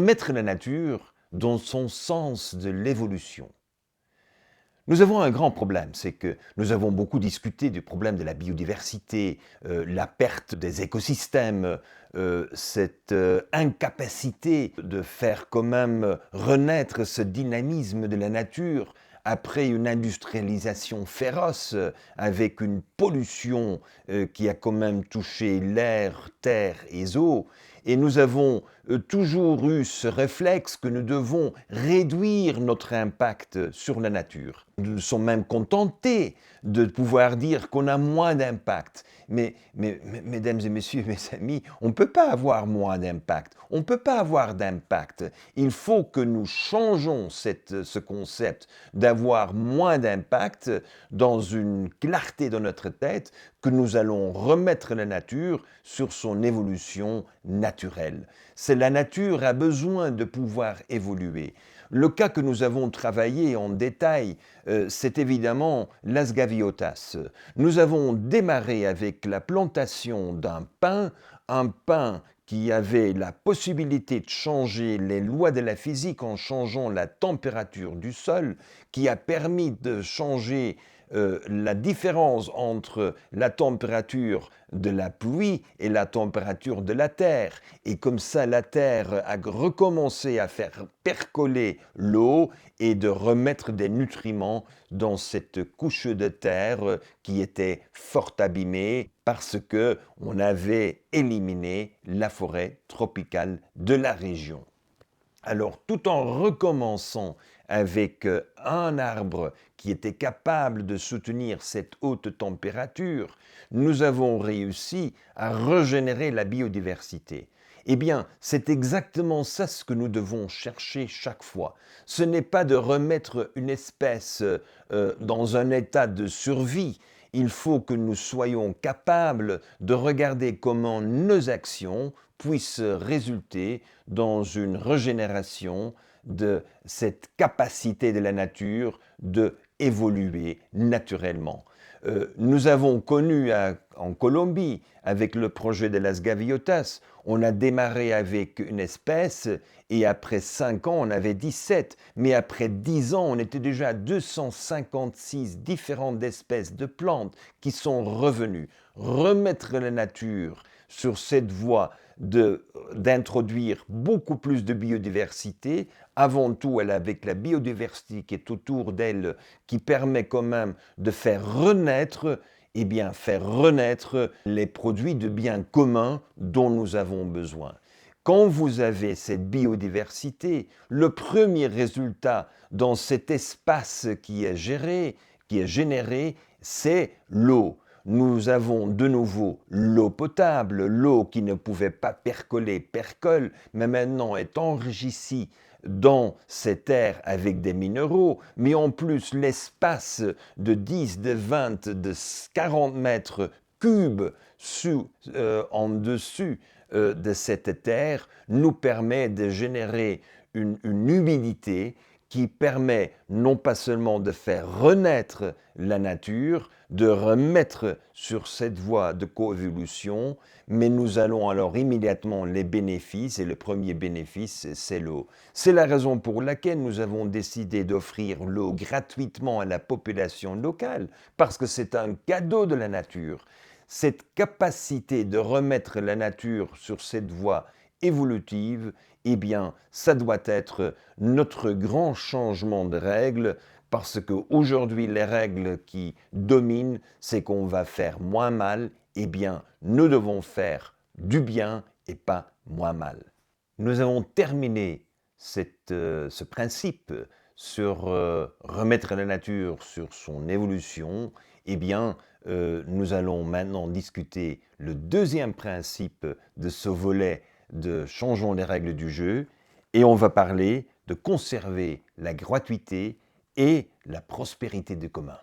remettre la nature dans son sens de l'évolution. Nous avons un grand problème, c'est que nous avons beaucoup discuté du problème de la biodiversité, la perte des écosystèmes, cette incapacité de faire quand même renaître ce dynamisme de la nature après une industrialisation féroce, avec une pollution qui a quand même touché l'air, terre et eaux. Et nous avons toujours eu ce réflexe que nous devons réduire notre impact sur la nature. Nous nous sommes même contentés de pouvoir dire qu'on a moins d'impact. Mais, mesdames et messieurs, mes amis, on ne peut pas avoir moins d'impact. On ne peut pas avoir d'impact. Il faut que nous changeons ce concept d'avoir moins d'impact dans une clarté dans notre tête, que nous allons remettre la nature sur son évolution naturelle. C'est la nature a besoin de pouvoir évoluer. Le cas que nous avons travaillé en détail, c'est évidemment Las Gaviotas. Nous avons démarré avec la plantation d'un pin, un pin qui avait la possibilité de changer les lois de la physique en changeant la température du sol, qui a permis de changer la différence entre la température de la pluie et la température de la terre. Et comme ça, la terre a recommencé à faire percoler l'eau et de remettre des nutriments dans cette couche de terre qui était fort abîmée parce que on avait éliminé la forêt tropicale de la région. Alors, tout en recommençant avec un arbre qui était capable de soutenir cette haute température, nous avons réussi à régénérer la biodiversité. Eh bien, c'est exactement ça ce que nous devons chercher chaque fois. Ce n'est pas de remettre une espèce dans un état de survie. Il faut que nous soyons capables de regarder comment nos actions puissent résulter dans une régénération de cette capacité de la nature de évoluer naturellement. Nous avons connu en Colombie, avec le projet de Las Gaviotas, on a démarré avec une espèce et après 5 ans, on avait 17. Mais après 10 ans, on était déjà à 256 différentes espèces de plantes qui sont revenues. Remettre la nature sur cette voie d'introduire beaucoup plus de biodiversité, avant tout avec la biodiversité qui est autour d'elle, qui permet quand même de faire renaître les produits de biens communs dont nous avons besoin. Quand vous avez cette biodiversité, le premier résultat dans cet espace qui est généré, c'est l'eau. Nous avons de nouveau l'eau potable, l'eau qui ne pouvait pas percoler, percole, mais maintenant est enrichie dans cette air avec des minéraux, mais en plus l'espace de 10, de 20, de 40 mètres cubes en dessus de cette terre nous permet de générer une humidité qui permet non pas seulement de faire renaître la nature, de remettre sur cette voie de coévolution, mais nous allons alors immédiatement les bénéfices, et le premier bénéfice, c'est l'eau. C'est la raison pour laquelle nous avons décidé d'offrir l'eau gratuitement à la population locale, parce que c'est un cadeau de la nature. Cette capacité de remettre la nature sur cette voie évolutive, eh bien, ça doit être notre grand changement de règles, parce qu'aujourd'hui, les règles qui dominent, c'est qu'on va faire moins mal. Eh bien, nous devons faire du bien et pas moins mal. Nous avons terminé ce principe sur remettre la nature sur son évolution. Eh bien, nous allons maintenant discuter le deuxième principe de ce volet de changeons les règles du jeu, et on va parler de conserver la gratuité et la prospérité du commun.